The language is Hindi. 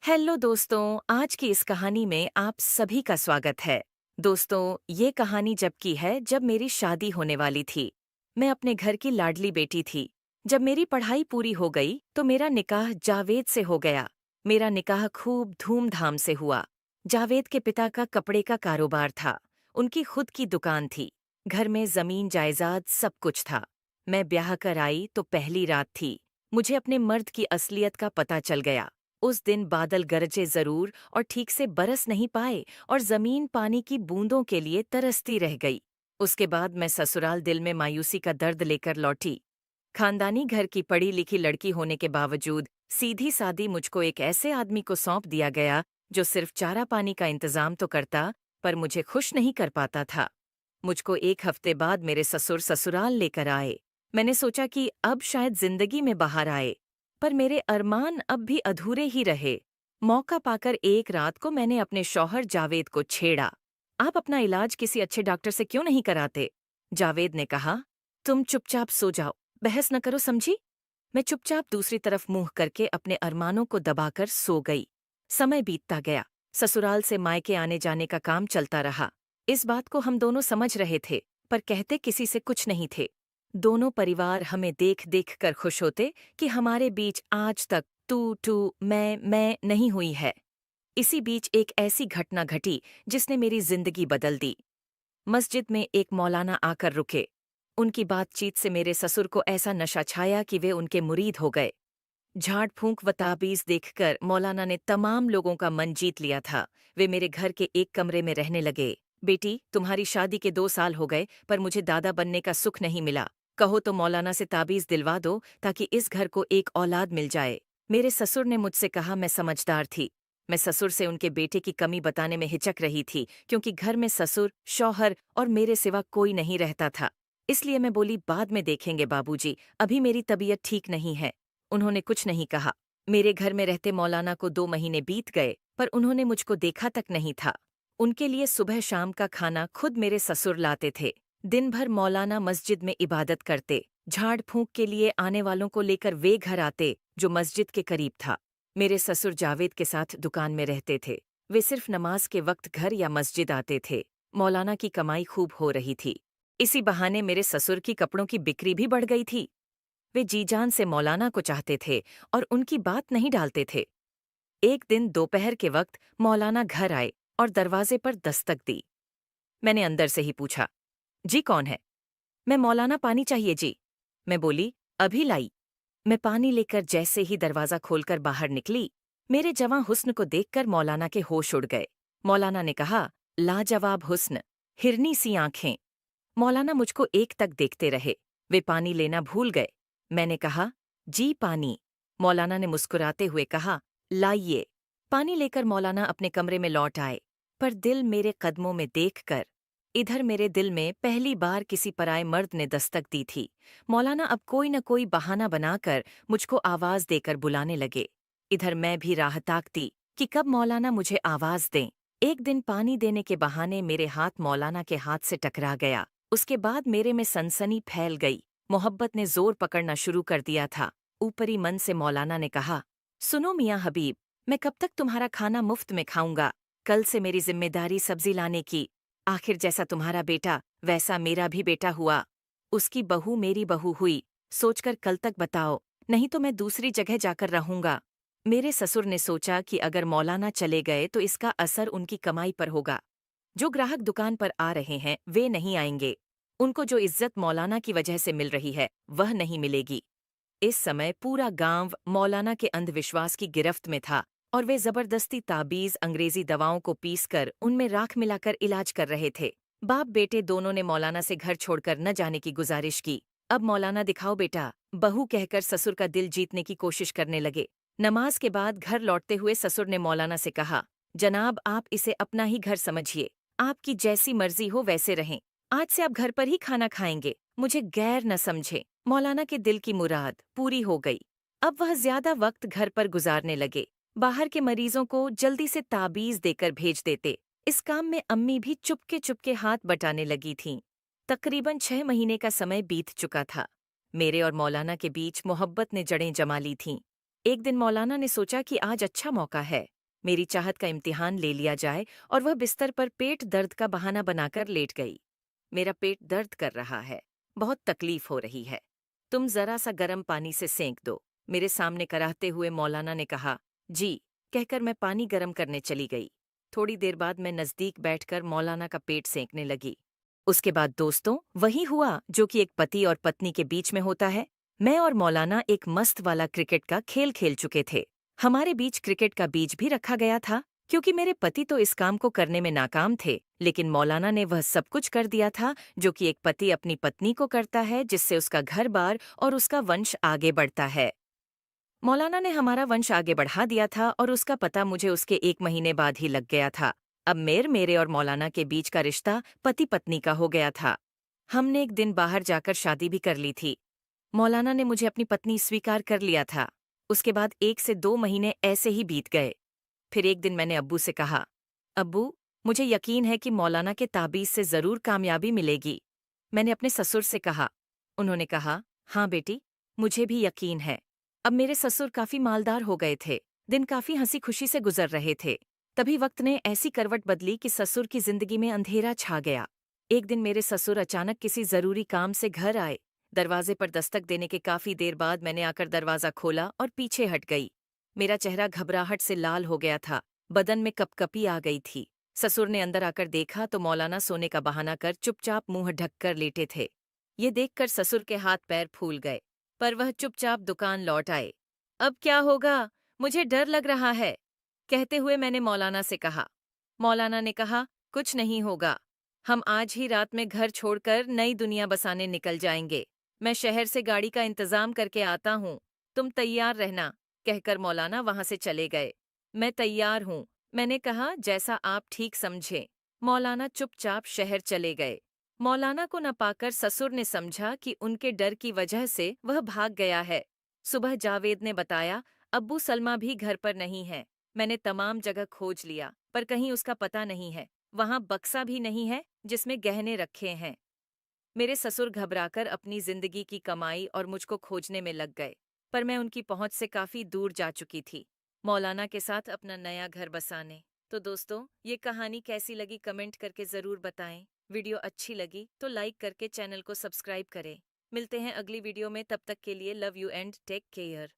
हेलो दोस्तों, आज की इस कहानी में आप सभी का स्वागत है। दोस्तों, ये कहानी जब की है जब मेरी शादी होने वाली थी। मैं अपने घर की लाडली बेटी थी। जब मेरी पढ़ाई पूरी हो गई तो मेरा निकाह जावेद से हो गया। मेरा निकाह खूब धूमधाम से हुआ। जावेद के पिता का कपड़े का कारोबार था। उनकी खुद की दुकान थी। घर में जमीन जायदाद सब कुछ था। मैं ब्याह कर आई तो पहली रात थी। मुझे अपने मर्द की असलियत का पता चल गया। उस दिन बादल गरजे जरूर और ठीक से बरस नहीं पाए और जमीन पानी की बूंदों के लिए तरसती रह गई। उसके बाद मैं ससुराल दिल में मायूसी का दर्द लेकर लौटी। खानदानी घर की पढ़ी लिखी लड़की होने के बावजूद सीधी सादी मुझको एक ऐसे आदमी को सौंप दिया गया जो सिर्फ चारा पानी का इंतजाम तो करता पर मुझे खुश नहीं कर पाता था। मुझको एक हफ्ते बाद मेरे ससुर ससुराल लेकर आए। मैंने सोचा कि अब शायद जिंदगी में बाहर आए, पर मेरे अरमान अब भी अधूरे ही रहे। मौका पाकर एक रात को मैंने अपने शौहर जावेद को छेड़ा। आप अपना इलाज किसी अच्छे डॉक्टर से क्यों नहीं कराते? जावेद ने कहा। तुम चुपचाप सो जाओ, बहस न करो, समझी? मैं चुपचाप दूसरी तरफ मुंह करके अपने अरमानों को दबाकर सो गई। समय बीतता गया। ससुराल से मायके आने जाने का काम चलता रहा। इस बात को हम दोनों समझ रहे थे, पर कहते किसी से कुछ नहीं थे। दोनों परिवार हमें देख देख कर खुश होते कि हमारे बीच आज तक तू टू मैं नहीं हुई है। इसी बीच एक ऐसी घटना घटी जिसने मेरी जिंदगी बदल दी। मस्जिद में एक मौलाना आकर रुके। उनकी बातचीत से मेरे ससुर को ऐसा नशा छाया कि वे उनके मुरीद हो गए। झाड़ फूंक व ताबीज देखकर मौलाना ने तमाम लोगों का मन जीत लिया था। वे मेरे घर के एक कमरे में रहने लगे। बेटी, तुम्हारी शादी के 2 साल हो गए पर मुझे दादा बनने का सुख नहीं मिला। कहो तो मौलाना से ताबीज दिलवा दो ताकि इस घर को एक औलाद मिल जाए। मेरे ससुर ने मुझसे कहा। मैं समझदार थी। मैं ससुर से उनके बेटे की कमी बताने में हिचक रही थी क्योंकि घर में ससुर, शौहर और मेरे सिवा कोई नहीं रहता था। इसलिए मैं बोली, बाद में देखेंगे बाबूजी, अभी मेरी तबीयत ठीक नहीं है। उन्होंने कुछ नहीं कहा। मेरे घर में रहते मौलाना को 2 महीने बीत गए पर उन्होंने मुझको देखा तक नहीं था। उनके लिए सुबह शाम का खाना खुद मेरे ससुर लाते थे। दिन भर मौलाना मस्जिद में इबादत करते। झाड़ फूंक के लिए आने वालों को लेकर वे घर आते जो मस्जिद के करीब था। मेरे ससुर जावेद के साथ दुकान में रहते थे। वे सिर्फ नमाज के वक्त घर या मस्जिद आते थे। मौलाना की कमाई खूब हो रही थी। इसी बहाने मेरे ससुर की कपड़ों की बिक्री भी बढ़ गई थी। वे जीजान से मौलाना को चाहते थे और उनकी बात नहीं डालते थे। एक दिन दोपहर के वक्त मौलाना घर आए और दरवाजे पर दस्तक दी। मैंने अंदर से ही पूछा, जी कौन है? मैं मौलाना, पानी चाहिए जी। मैं बोली, अभी लाई। मैं पानी लेकर जैसे ही दरवाजा खोलकर बाहर निकली, मेरे जवां हुस्न को देखकर मौलाना के होश उड़ गए। मौलाना ने कहा, लाजवाब हुस्न, हिरनी सी आंखें। मौलाना मुझको एक तक देखते रहे। वे पानी लेना भूल गए। मैंने कहा, जी पानी। मौलाना ने मुस्कुराते हुए कहा, लाइए। पानी लेकर मौलाना अपने कमरे में लौट आए, पर दिल मेरे कदमों में देखकर। इधर मेरे दिल में पहली बार किसी पराए मर्द ने दस्तक दी थी। मौलाना अब कोई न कोई बहाना बनाकर मुझको आवाज देकर बुलाने लगे। इधर मैं भी राह ताकती कि कब मौलाना मुझे आवाज दें। एक दिन पानी देने के बहाने मेरे हाथ मौलाना के हाथ से टकरा गया। उसके बाद मेरे में सनसनी फैल गई। मोहब्बत ने जोर पकड़ना शुरू कर दिया था। ऊपरी मन से मौलाना ने कहा, सुनो मियाँ हबीब, मैं कब तक तुम्हारा खाना मुफ्त में खाऊंगा? कल से मेरी जिम्मेदारी सब्जी लाने की। आखिर जैसा तुम्हारा बेटा वैसा मेरा भी बेटा हुआ। उसकी बहू मेरी बहू हुई। सोचकर कल तक बताओ, नहीं तो मैं दूसरी जगह जाकर रहूंगा। मेरे ससुर ने सोचा कि अगर मौलाना चले गए तो इसका असर उनकी कमाई पर होगा। जो ग्राहक दुकान पर आ रहे हैं वे नहीं आएंगे। उनको जो इज्जत मौलाना की वजह से मिल रही है वह नहीं मिलेगी। इस समय पूरा गांव मौलाना के अंधविश्वास की गिरफ्त में था और वे जबरदस्ती ताबीज अंग्रेजी दवाओं को पीसकर उनमें राख मिलाकर इलाज कर रहे थे। बाप बेटे दोनों ने मौलाना से घर छोड़कर न जाने की गुजारिश की। अब मौलाना दिखाओ बेटा, बहू कहकर ससुर का दिल जीतने की कोशिश करने लगे। नमाज के बाद घर लौटते हुए ससुर ने मौलाना से कहा, जनाब आप इसे अपना ही घर समझिए। आपकी जैसी मर्जी हो वैसे रहें। आज से आप घर पर ही खाना खाएंगे। मुझे गैर न समझे। मौलाना के दिल की मुराद पूरी हो गई। अब वह ज्यादा वक्त घर पर गुजारने लगे। बाहर के मरीजों को जल्दी से ताबीज देकर भेज देते। इस काम में अम्मी भी चुपके चुपके हाथ बटाने लगी थीं। तकरीबन 6 महीने का समय बीत चुका था। मेरे और मौलाना के बीच मोहब्बत ने जड़ें जमा ली थीं। एक दिन मौलाना ने सोचा कि आज अच्छा मौका है, मेरी चाहत का इम्तिहान ले लिया जाए, और वह बिस्तर पर पेट दर्द का बहाना बनाकर लेट गई। मेरा पेट दर्द कर रहा है, बहुत तकलीफ हो रही है, तुम जरा सा गर्म पानी से सेंक दो, मेरे सामने कराहते हुए मौलाना ने कहा। जी, कहकर मैं पानी गर्म करने चली गई। थोड़ी देर बाद मैं नजदीक बैठकर मौलाना का पेट सेंकने लगी। उसके बाद दोस्तों वही हुआ जो कि एक पति और पत्नी के बीच में होता है। मैं और मौलाना एक मस्त वाला क्रिकेट का खेल खेल चुके थे। हमारे बीच क्रिकेट का बीज भी रखा गया था, क्योंकि मेरे पति तो इस काम को करने में नाकाम थे, लेकिन मौलाना ने वह सब कुछ कर दिया था जो कि एक पति अपनी पत्नी को करता है, जिससे उसका घर-बार और उसका वंश आगे बढ़ता है। मौलाना ने हमारा वंश आगे बढ़ा दिया था और उसका पता मुझे उसके 1 महीने बाद ही लग गया था। अब मेरे और मौलाना के बीच का रिश्ता पति पत्नी का हो गया था। हमने एक दिन बाहर जाकर शादी भी कर ली थी। मौलाना ने मुझे अपनी पत्नी स्वीकार कर लिया था। उसके बाद 1 से 2 महीने ऐसे ही बीत गए। फिर एक दिन मैंने अब्बू से कहा, अब्बू, मुझे यकीन है कि मौलाना के ताबीज़ से ज़रूर कामयाबी मिलेगी। मैंने अपने ससुर से कहा। उन्होंने कहा, हाँ बेटी, मुझे भी यकीन है। अब मेरे ससुर काफ़ी मालदार हो गए थे। दिन काफ़ी हंसी खुशी से गुजर रहे थे। तभी वक्त ने ऐसी करवट बदली कि ससुर की जिंदगी में अंधेरा छा गया। एक दिन मेरे ससुर अचानक किसी ज़रूरी काम से घर आए। दरवाजे पर दस्तक देने के काफ़ी देर बाद मैंने आकर दरवाज़ा खोला और पीछे हट गई। मेरा चेहरा घबराहट से लाल हो गया था, बदन में कपकपी आ गई थी। ससुर ने अंदर आकर देखा तो मौलाना सोने का बहाना कर चुपचाप मुंह ढककर लेटे थे। ये देखकर ससुर के हाथ पैर फूल गए, पर वह चुपचाप दुकान लौट आए। अब क्या होगा? मुझे डर लग रहा है, कहते हुए मैंने मौलाना से कहा। मौलाना ने कहा, कुछ नहीं होगा। हम आज ही रात में घर छोड़कर नई दुनिया बसाने निकल जाएंगे। मैं शहर से गाड़ी का इंतजाम करके आता हूँ, तुम तैयार रहना, कहकर मौलाना वहां से चले गए। मैं तैयार हूँ, मैंने कहा, जैसा आप ठीक समझें। मौलाना चुपचाप शहर चले गए। मौलाना को न पाकर ससुर ने समझा कि उनके डर की वजह से वह भाग गया है। सुबह जावेद ने बताया, अब्बू सलमा भी घर पर नहीं है। मैंने तमाम जगह खोज लिया, पर कहीं उसका पता नहीं है। वहां बक्सा भी नहीं है जिसमें गहने रखे हैं। मेरे ससुर घबराकर अपनी जिंदगी की कमाई और मुझको खोजने में लग गए, पर मैं उनकी पहुंच से काफी दूर जा चुकी थी, मौलाना के साथ अपना नया घर बसाने। तो दोस्तों, ये कहानी कैसी लगी कमेंट करके जरूर बताएं। वीडियो अच्छी लगी तो लाइक करके चैनल को सब्सक्राइब करें। मिलते हैं अगली वीडियो में, तब तक के लिए love you and take care.